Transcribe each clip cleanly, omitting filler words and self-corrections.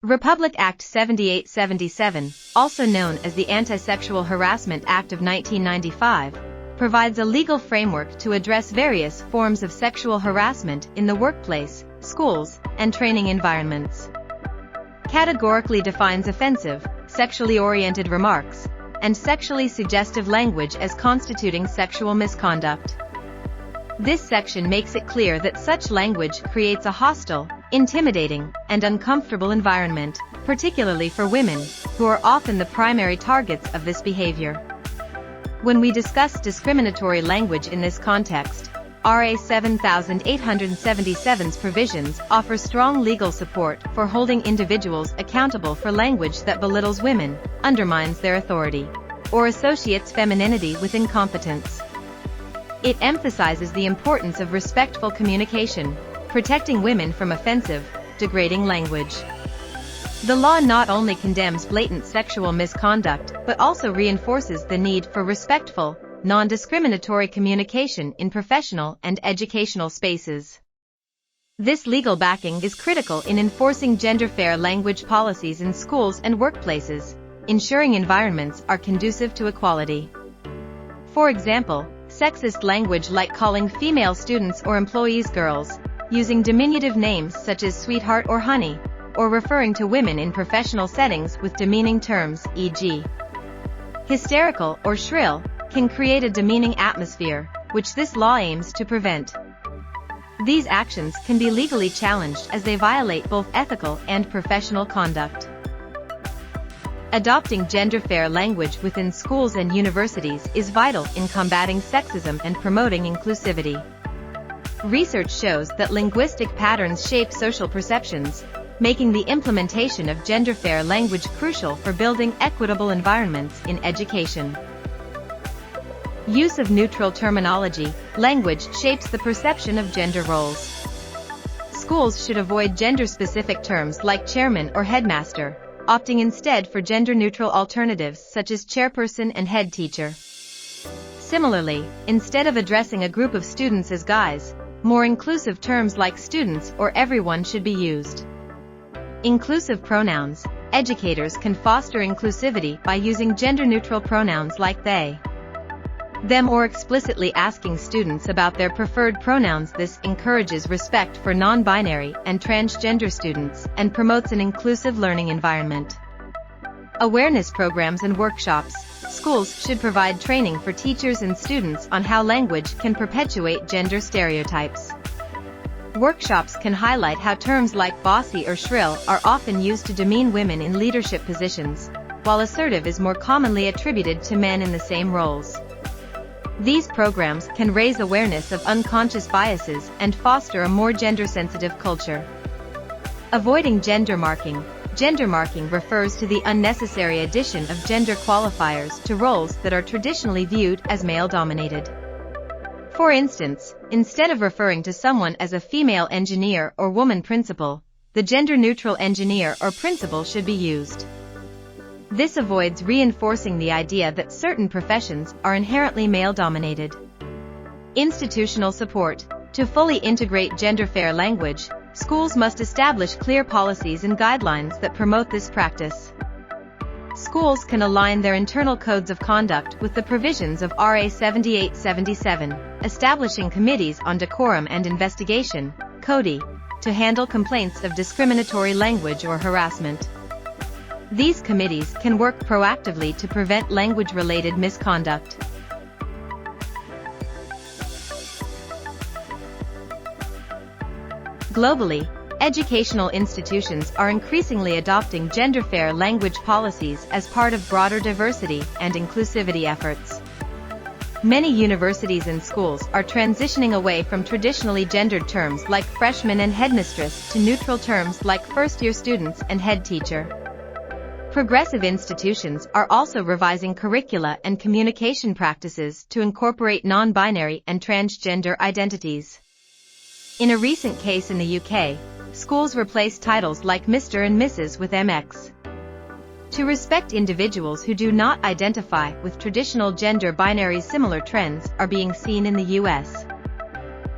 Republic Act 7877, also known as the Anti-Sexual Harassment Act of 1995, provides a legal framework to address various forms of sexual harassment in the workplace, schools, and training environments. Categorically defines offensive, sexually oriented remarks, and sexually suggestive language as constituting sexual misconduct. This section makes it clear that such language creates a hostile, intimidating, and uncomfortable environment, particularly for women, who are often the primary targets of this behavior. When we discuss discriminatory language in this context, RA 7877's provisions offer strong legal support for holding individuals accountable for language that belittles women, undermines their authority, or associates femininity with incompetence. It emphasizes the importance of respectful communication, protecting women from offensive, degrading language. The law not only condemns blatant sexual misconduct but also reinforces the need for respectful, non-discriminatory communication in professional and educational spaces. This legal backing is critical in enforcing gender-fair language policies in schools and workplaces, ensuring environments are conducive to equality. For example, sexist language like calling female students or employees girls, using diminutive names such as sweetheart or honey, or referring to women in professional settings with demeaning terms, e.g. hysterical or shrill, can create a demeaning atmosphere, which this law aims to prevent. These actions can be legally challenged as they violate both ethical and professional conduct. Adopting gender-fair language within schools and universities is vital in combating sexism and promoting inclusivity. Research shows that linguistic patterns shape social perceptions, making the implementation of gender-fair language crucial for building equitable environments in education. Use of neutral terminology, language shapes the perception of gender roles. Schools should avoid gender-specific terms like chairman or headmaster, opting instead for gender-neutral alternatives such as chairperson and head teacher. Similarly, instead of addressing a group of students as guys, more inclusive terms like students or everyone should be used. Inclusive pronouns. Educators can foster inclusivity by using gender-neutral pronouns like they, them, or explicitly asking students about their preferred pronouns. This encourages respect for non-binary and transgender students and promotes an inclusive learning environment. Awareness programs and workshops. Schools should provide training for teachers and students on how language can perpetuate gender stereotypes. Workshops can highlight how terms like bossy or shrill are often used to demean women in leadership positions, while assertive is more commonly attributed to men in the same roles. These programs can raise awareness of unconscious biases and foster a more gender-sensitive culture. Avoiding gender marking. Gender marking refers to the unnecessary addition of gender qualifiers to roles that are traditionally viewed as male-dominated. For instance, instead of referring to someone as a female engineer or woman principal, the gender-neutral engineer or principal should be used. This avoids reinforcing the idea that certain professions are inherently male-dominated. Institutional support. To fully integrate gender-fair language, schools must establish clear policies and guidelines that promote this practice. Schools can align their internal codes of conduct with the provisions of RA 7877, establishing committees on decorum and investigation, CODI, to handle complaints of discriminatory language or harassment. These committees can work proactively to prevent language-related misconduct. Globally, educational institutions are increasingly adopting gender-fair language policies as part of broader diversity and inclusivity efforts. Many universities and schools are transitioning away from traditionally gendered terms like freshman and headmistress to neutral terms like first-year students and head teacher. Progressive institutions are also revising curricula and communication practices to incorporate non-binary and transgender identities. In a recent case in the UK, schools replaced titles like Mr. and Mrs. with MX. To respect individuals who do not identify with traditional gender binaries. Similar trends are being seen in the US,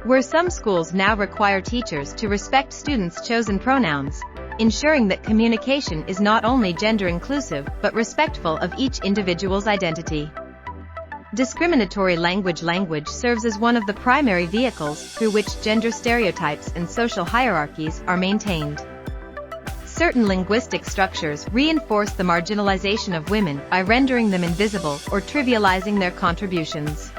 where some schools now require teachers to respect students' chosen pronouns, ensuring that communication is not only gender inclusive but respectful of each individual's identity. Discriminatory language serves as one of the primary vehicles through which gender stereotypes and social hierarchies are maintained. Certain linguistic structures reinforce the marginalization of women by rendering them invisible or trivializing their contributions.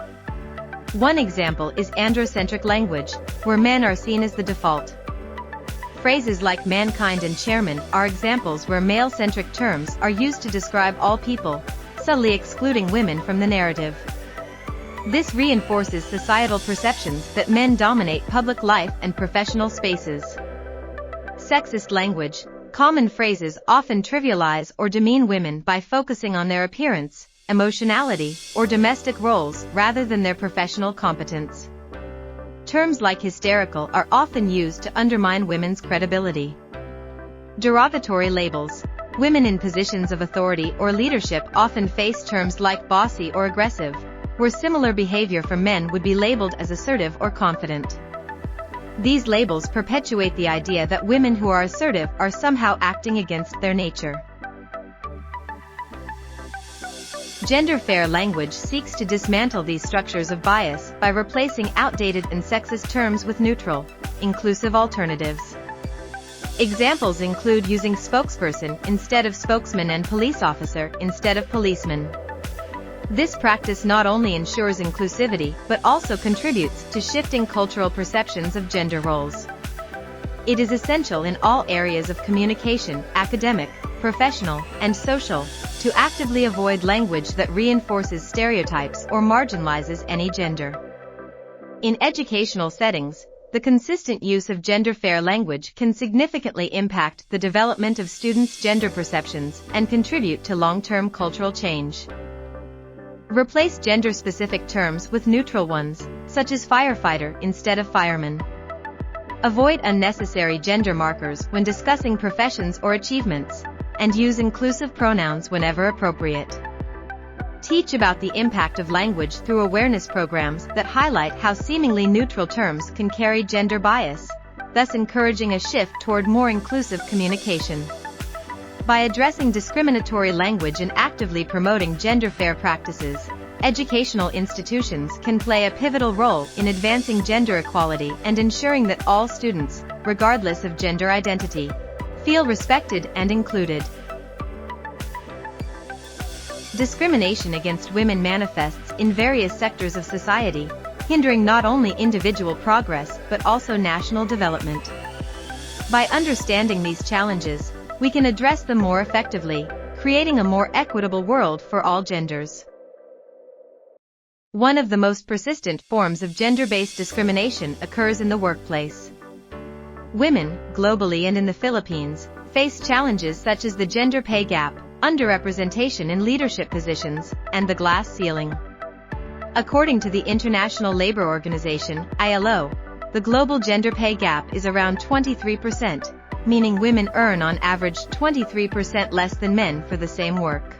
One example is androcentric language, where men are seen as the default. Phrases like mankind and chairman are examples where male-centric terms are used to describe all people, subtly excluding women from the narrative. This reinforces societal perceptions that men dominate public life and professional spaces. Sexist language. Common phrases often trivialize or demean women by focusing on their appearance, emotionality, or domestic roles rather than their professional competence. Terms like hysterical are often used to undermine women's credibility. Derogatory labels. Women in positions of authority or leadership often face terms like bossy or aggressive, where similar behavior from men would be labeled as assertive or confident. These labels perpetuate the idea that women who are assertive are somehow acting against their nature. Gender-fair language seeks to dismantle these structures of bias by replacing outdated and sexist terms with neutral, inclusive alternatives. Examples include using spokesperson instead of spokesman and police officer instead of policeman. This practice not only ensures inclusivity but also contributes to shifting cultural perceptions of gender roles. It is essential in all areas of communication, academic, professional, and social, to actively avoid language that reinforces stereotypes or marginalizes any gender. In educational settings, the consistent use of gender-fair language can significantly impact the development of students' gender perceptions and contribute to long-term cultural change. Replace gender-specific terms with neutral ones, such as firefighter instead of fireman. Avoid unnecessary gender markers when discussing professions or achievements, and use inclusive pronouns whenever appropriate. Teach about the impact of language through awareness programs that highlight how seemingly neutral terms can carry gender bias, thus encouraging a shift toward more inclusive communication. By addressing discriminatory language and actively promoting gender-fair practices, educational institutions can play a pivotal role in advancing gender equality and ensuring that all students, regardless of gender identity, feel respected and included. Discrimination against women manifests in various sectors of society, hindering not only individual progress but also national development. By understanding these challenges, we can address them more effectively, creating a more equitable world for all genders. One of the most persistent forms of gender-based discrimination occurs in the workplace. Women, globally and in the Philippines, face challenges such as the gender pay gap, underrepresentation in leadership positions, and the glass ceiling. According to the International Labour Organization, ILO, the global gender pay gap is around 23%, meaning women earn on average 23% less than men for the same work.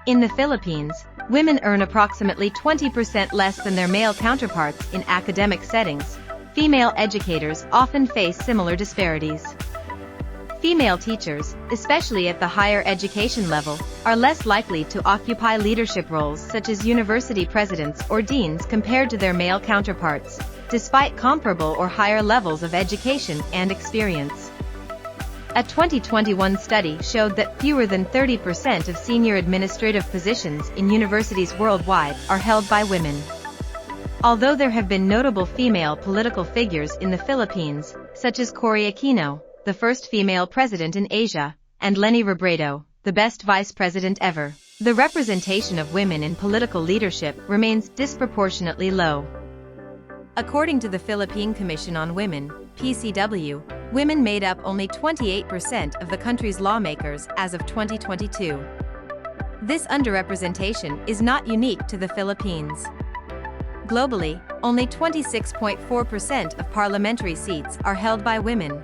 In the Philippines, women earn approximately 20% less than their male counterparts in academic settings. Female educators often face similar disparities. Female teachers, especially at the higher education level, are less likely to occupy leadership roles such as university presidents or deans compared to their male counterparts, despite comparable or higher levels of education and experience. A 2021 study showed that fewer than 30% of senior administrative positions in universities worldwide are held by women. Although there have been notable female political figures in the Philippines, such as Cory Aquino, the first female president in Asia, and Leni Robredo, the best vice president ever, the representation of women in political leadership remains disproportionately low. According to the Philippine Commission on Women, PCW, women made up only 28% of the country's lawmakers as of 2022. This underrepresentation is not unique to the Philippines. Globally, only 26.4% of parliamentary seats are held by women.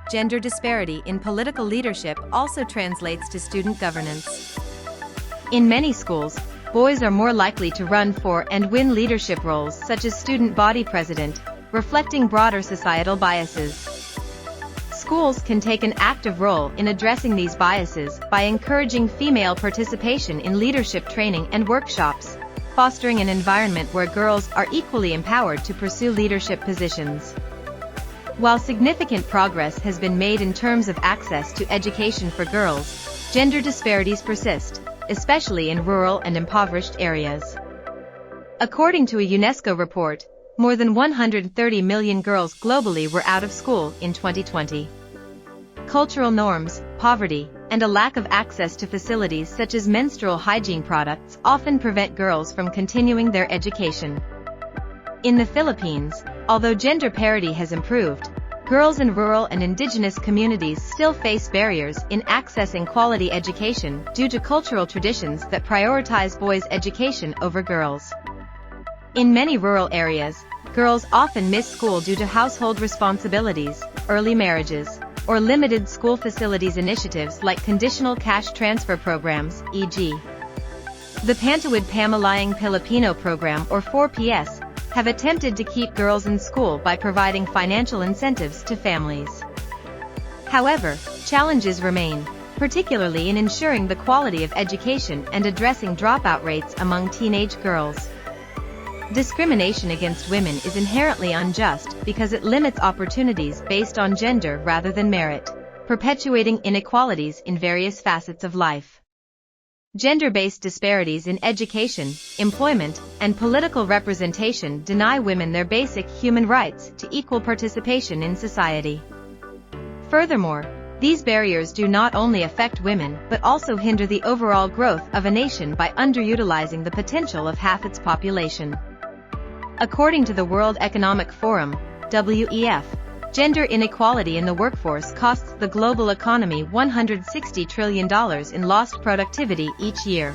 Gender disparity in political leadership also translates to student governance. In many schools, boys are more likely to run for and win leadership roles such as student body president, reflecting broader societal biases. Schools can take an active role in addressing these biases by encouraging female participation in leadership training and workshops, fostering an environment where girls are equally empowered to pursue leadership positions. While significant progress has been made in terms of access to education for girls, gender disparities persist, especially in rural and impoverished areas. According to a UNESCO report, more than 130 million girls globally were out of school in 2020. Cultural norms, poverty, and a lack of access to facilities such as menstrual hygiene products often prevent girls from continuing their education. In the Philippines, although gender parity has improved, girls in rural and indigenous communities still face barriers in accessing quality education due to cultural traditions that prioritize boys' education over girls. In many rural areas, girls often miss school due to household responsibilities, early marriages, or limited school facilities initiatives like conditional cash transfer programs, e.g. the Pantawid Pamalayang Pilipino program or 4PS, have attempted to keep girls in school by providing financial incentives to families. However, challenges remain, particularly in ensuring the quality of education and addressing dropout rates among teenage girls. Discrimination against women is inherently unjust because it limits opportunities based on gender rather than merit, perpetuating inequalities in various facets of life. Gender-based disparities in education, employment, and political representation deny women their basic human rights to equal participation in society. Furthermore, these barriers do not only affect women but also hinder the overall growth of a nation by underutilizing the potential of half its population. According to the World Economic Forum, WEF, gender inequality in the workforce costs the global economy $160 trillion in lost productivity each year.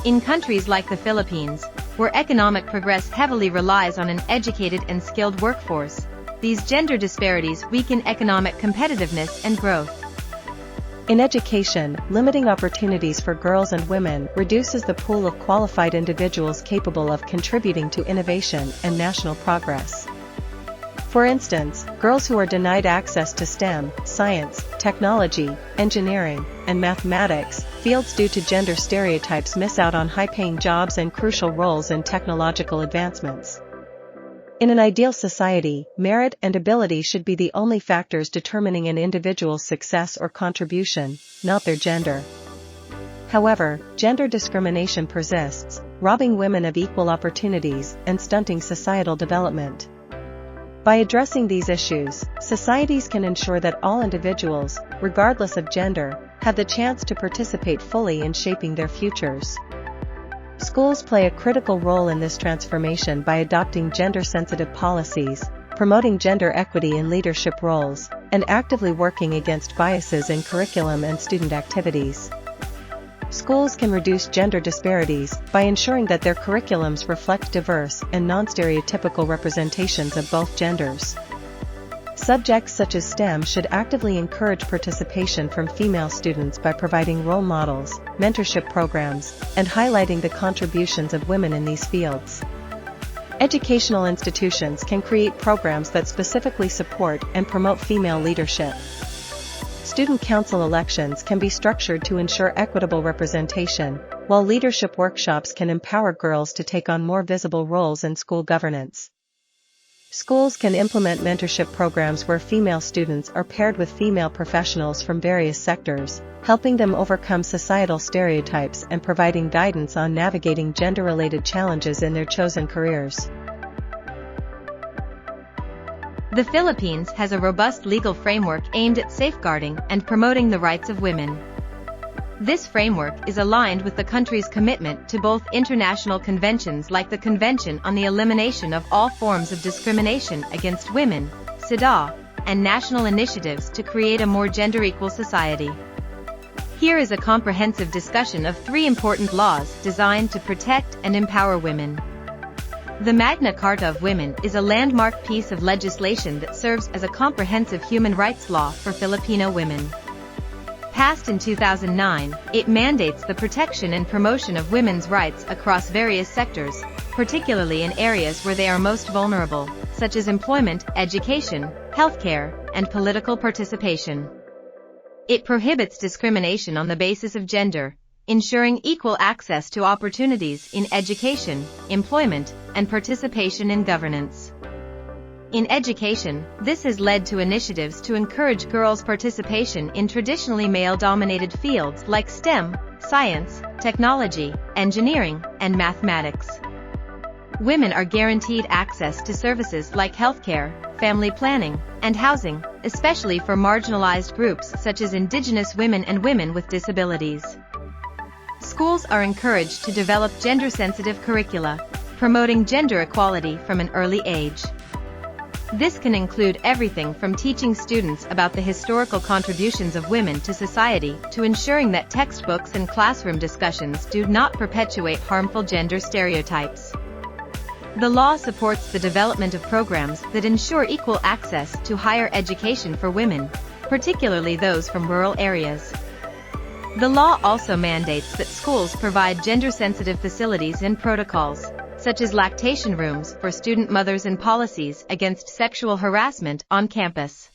In countries like the Philippines, where economic progress heavily relies on an educated and skilled workforce, these gender disparities weaken economic competitiveness and growth. In education, limiting opportunities for girls and women reduces the pool of qualified individuals capable of contributing to innovation and national progress. For instance, girls who are denied access to STEM, science, technology, engineering, and mathematics fields due to gender stereotypes miss out on high-paying jobs and crucial roles in technological advancements. In an ideal society, merit and ability should be the only factors determining an individual's success or contribution, not their gender. However, gender discrimination persists, robbing women of equal opportunities and stunting societal development. By addressing these issues, societies can ensure that all individuals, regardless of gender, have the chance to participate fully in shaping their futures. Schools play a critical role in this transformation by adopting gender-sensitive policies, promoting gender equity in leadership roles, and actively working against biases in curriculum and student activities. Schools can reduce gender disparities by ensuring that their curriculums reflect diverse and non-stereotypical representations of both genders. Subjects such as STEM should actively encourage participation from female students by providing role models, mentorship programs, and highlighting the contributions of women in these fields. Educational institutions can create programs that specifically support and promote female leadership. Student council elections can be structured to ensure equitable representation, while leadership workshops can empower girls to take on more visible roles in school governance. Schools can implement mentorship programs where female students are paired with female professionals from various sectors, helping them overcome societal stereotypes and providing guidance on navigating gender-related challenges in their chosen careers. The Philippines has a robust legal framework aimed at safeguarding and promoting the rights of women. This framework is aligned with the country's commitment to both international conventions like the Convention on the Elimination of All Forms of Discrimination Against Women, CEDAW, and national initiatives to create a more gender-equal society. Here is a comprehensive discussion of 3 important laws designed to protect and empower women. The Magna Carta of Women is a landmark piece of legislation that serves as a comprehensive human rights law for Filipino women. Passed in 2009, it mandates the protection and promotion of women's rights across various sectors, particularly in areas where they are most vulnerable, such as employment, education, healthcare, and political participation. It prohibits discrimination on the basis of gender, ensuring equal access to opportunities in education, employment, and participation in governance. In education, this has led to initiatives to encourage girls' participation in traditionally male-dominated fields like STEM, science, technology, engineering, and mathematics. Women are guaranteed access to services like healthcare, family planning, and housing, especially for marginalized groups such as Indigenous women and women with disabilities. Schools are encouraged to develop gender-sensitive curricula, promoting gender equality from an early age. This can include everything from teaching students about the historical contributions of women to society to ensuring that textbooks and classroom discussions do not perpetuate harmful gender stereotypes. The law supports the development of programs that ensure equal access to higher education for women, particularly those from rural areas. The law also mandates that schools provide gender-sensitive facilities and protocols, such as lactation rooms for student mothers and policies against sexual harassment on campus.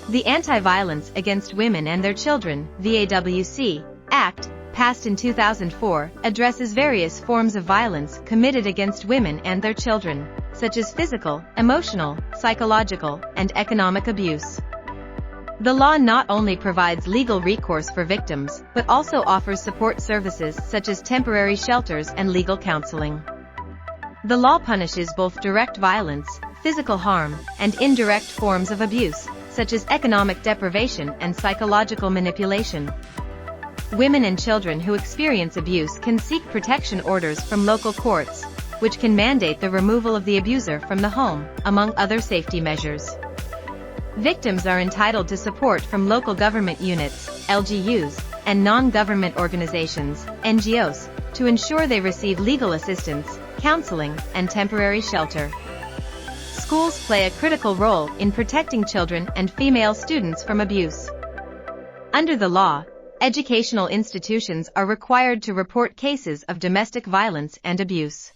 The Anti-Violence Against Women and Their Children (VAWC) Act, passed in 2004, addresses various forms of violence committed against women and their children, such as physical, emotional, psychological, and economic abuse. The law not only provides legal recourse for victims, but also offers support services such as temporary shelters and legal counseling. The law punishes both direct violence, physical harm, and indirect forms of abuse, such as economic deprivation and psychological manipulation. Women and children who experience abuse can seek protection orders from local courts, which can mandate the removal of the abuser from the home, among other safety measures. Victims are entitled to support from local government units, LGUs, and non-government organizations, NGOs, to ensure they receive legal assistance, counseling, and temporary shelter. Schools play a critical role in protecting children and female students from abuse. Under the law, educational institutions are required to report cases of domestic violence and abuse.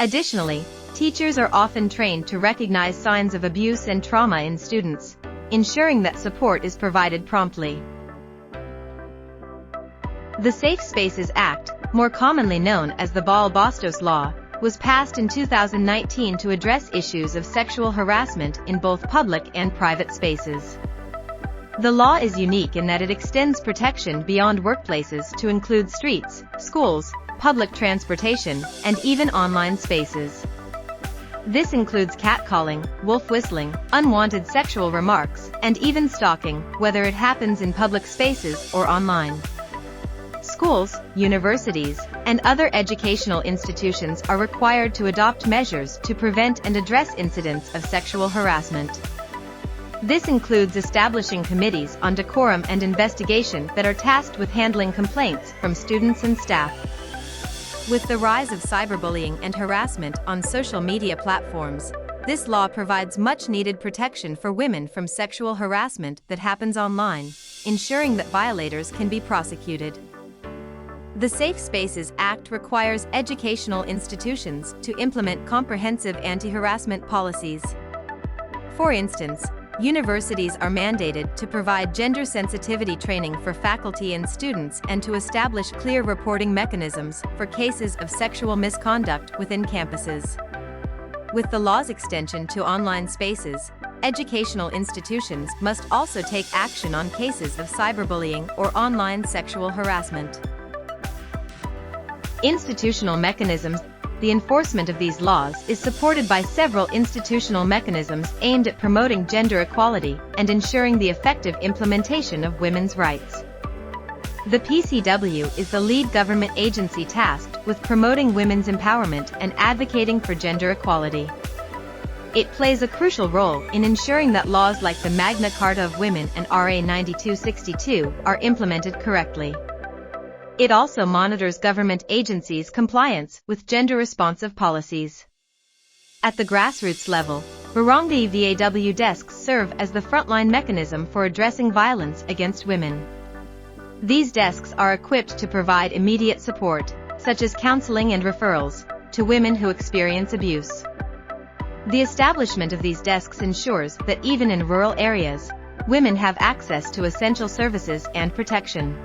Additionally, teachers are often trained to recognize signs of abuse and trauma in students, ensuring that support is provided promptly. The Safe Spaces Act, more commonly known as the Ball-Bastos Law, was passed in 2019 to address issues of sexual harassment in both public and private spaces. The law is unique in that it extends protection beyond workplaces to include streets, schools, public transportation, and even online spaces. This includes catcalling, wolf whistling, unwanted sexual remarks, and even stalking, whether it happens in public spaces or online. Schools, universities, and other educational institutions are required to adopt measures to prevent and address incidents of sexual harassment. This includes establishing committees on decorum and investigation that are tasked with handling complaints from students and staff. With the rise of cyberbullying and harassment on social media platforms, this law provides much-needed protection for women from sexual harassment that happens online, ensuring that violators can be prosecuted. The Safe Spaces Act requires educational institutions to implement comprehensive anti-harassment policies. For instance, universities are mandated to provide gender sensitivity training for faculty and students and to establish clear reporting mechanisms for cases of sexual misconduct within campuses. With the law's extension to online spaces, educational institutions must also take action on cases of cyberbullying or online sexual harassment. Institutional mechanisms. The enforcement of these laws is supported by several institutional mechanisms aimed at promoting gender equality and ensuring the effective implementation of women's rights. The PCW is the lead government agency tasked with promoting women's empowerment and advocating for gender equality. It plays a crucial role in ensuring that laws like the Magna Carta of Women and RA 9262 are implemented correctly. It also monitors government agencies' compliance with gender-responsive policies. At the grassroots level, Barangay VAW desks serve as the frontline mechanism for addressing violence against women. These desks are equipped to provide immediate support, such as counseling and referrals, to women who experience abuse. The establishment of these desks ensures that even in rural areas, women have access to essential services and protection.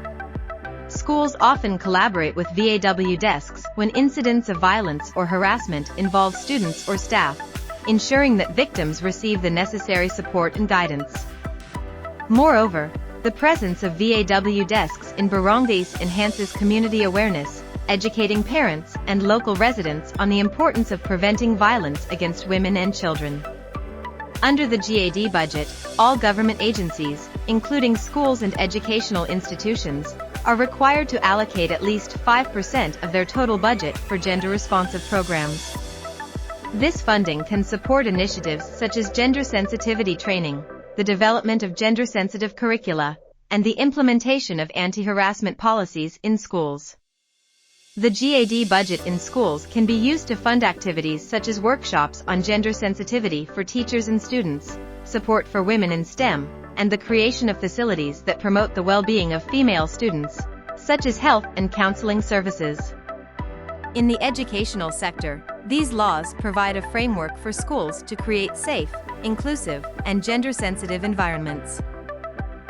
Schools often collaborate with VAW desks when incidents of violence or harassment involve students or staff, ensuring that victims receive the necessary support and guidance. Moreover, the presence of VAW desks in barangays enhances community awareness, educating parents and local residents on the importance of preventing violence against women and children. Under the GAD budget, all government agencies, including schools and educational institutions, are required to allocate at least 5% of their total budget for gender-responsive programs. This funding can support initiatives such as gender sensitivity training, the development of gender-sensitive curricula, and the implementation of anti-harassment policies in schools. The GAD budget in schools can be used to fund activities such as workshops on gender sensitivity for teachers and students, support for women in STEM, and the creation of facilities that promote the well-being of female students, such as health and counseling services. In the educational sector, these laws provide a framework for schools to create safe, inclusive, and gender-sensitive environments.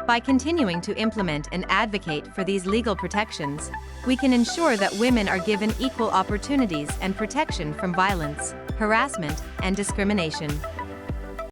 By continuing to implement and advocate for these legal protections, we can ensure that women are given equal opportunities and protection from violence, harassment, and discrimination.